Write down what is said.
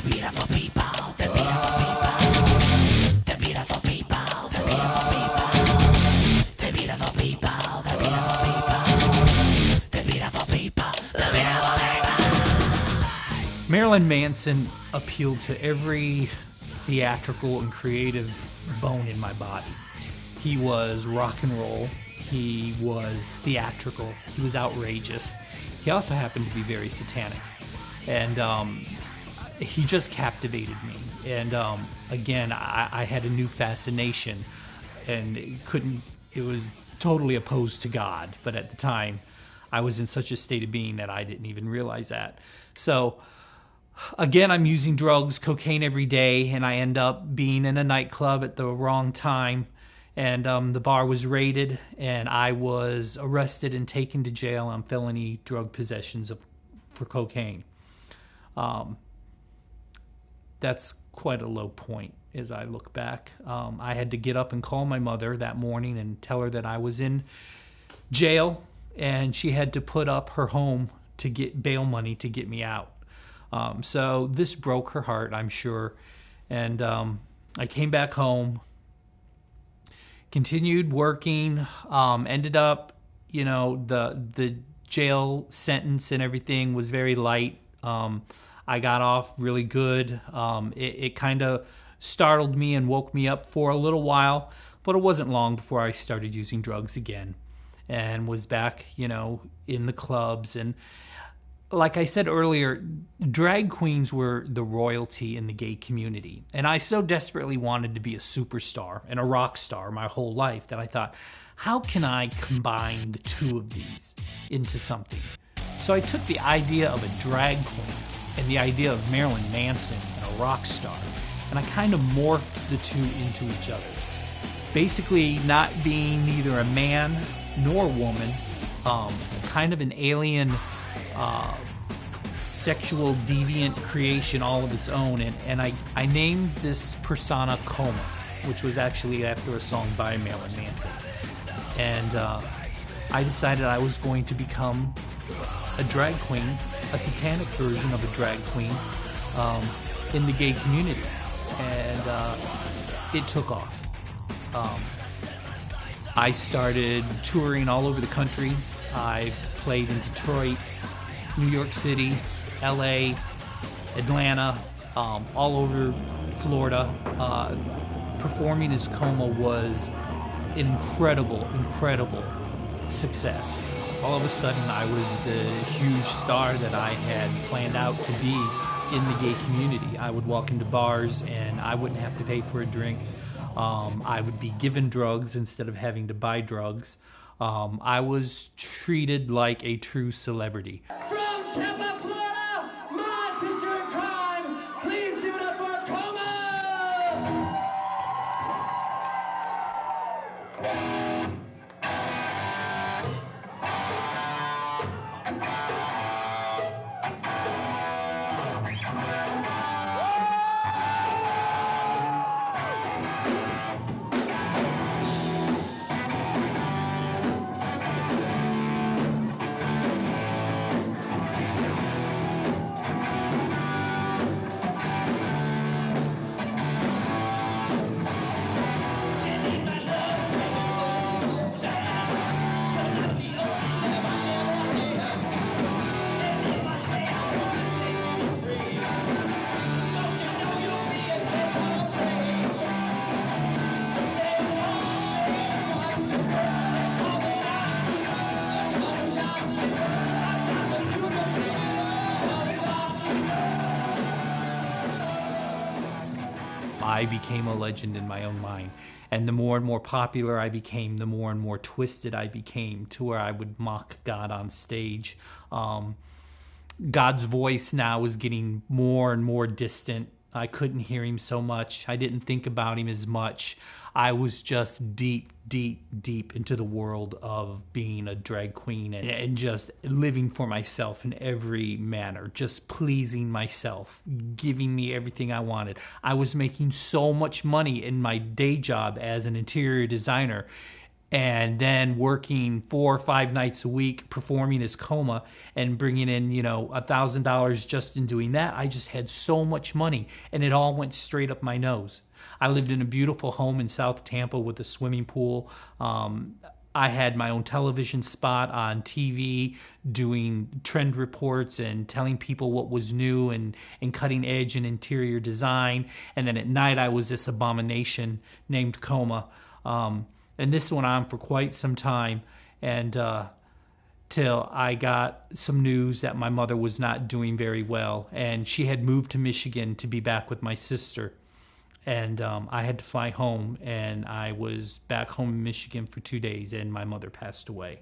beautiful people, the beautiful people, the beautiful people, the beautiful people, the beautiful people, the beautiful people, the beautiful people, the beautiful people. Marilyn Manson appealed to every theatrical and creative bone in my body. He was rock and roll. He was theatrical. He was outrageous. He also happened to be very satanic. And he just captivated me. And again, I had a new fascination, and it was totally opposed to God. But at the time, I was in such a state of being that I didn't even realize that. So again, I'm using drugs, cocaine every day, and I end up being in a nightclub at the wrong time. And the bar was raided, and I was arrested and taken to jail on felony drug possessions for cocaine. That's quite a low point as I look back. I had to get up and call my mother that morning and tell her that I was in jail, and she had to put up her home to get bail money to get me out. So this broke her heart, I'm sure. And I came back home, continued working, ended up, the jail sentence and everything was very light. I got off really good. It kind of startled me and woke me up for a little while, but it wasn't long before I started using drugs again and was back, in the clubs. And like I said earlier, drag queens were the royalty in the gay community. And I so desperately wanted to be a superstar and a rock star my whole life that I thought, how can I combine the two of these into something? So I took the idea of a drag queen and the idea of Marilyn Manson and a rock star, and I kind of morphed the two into each other. Basically not being neither a man nor woman, kind of an alien sexual deviant creation all of its own, and I named this persona COMA, which was actually after a song by Marilyn Manson. And I decided I was going to become a drag queen, a satanic version of a drag queen in the gay community. And it took off. I started touring all over the country. I played in Detroit, New York City, LA, Atlanta, all over Florida. Performing as COMA was an incredible success. All of a sudden, I was the huge star that I had planned out to be in the gay community. I would walk into bars and I wouldn't have to pay for a drink. I would be given drugs instead of having to buy drugs. I was treated like a true celebrity. From Tampa, Florida, my sister in crime, please give it up for COMA! I became a legend in my own mind. And the more and more popular I became, the more and more twisted I became, to where I would mock God on stage. God's voice now was getting more and more distant. I couldn't hear him so much. I didn't think about him as much. I was just deep into the world of being a drag queen and just living for myself in every manner, just pleasing myself, giving me everything I wanted. I was making so much money in my day job as an interior designer. and then working 4 or 5 nights a week performing as COMA and bringing in $1,000 just in doing that. I just had so much money, and it all went straight up my nose. I lived in a beautiful home in South Tampa with a swimming pool. I had my own television spot on TV doing trend reports and telling people what was new and cutting edge in interior design. And then at night I was this abomination named COMA. And this went on for quite some time, and till I got some news that my mother was not doing very well, and she had moved to Michigan to be back with my sister. And I had to fly home, and I was back home in Michigan for 2 days, and my mother passed away.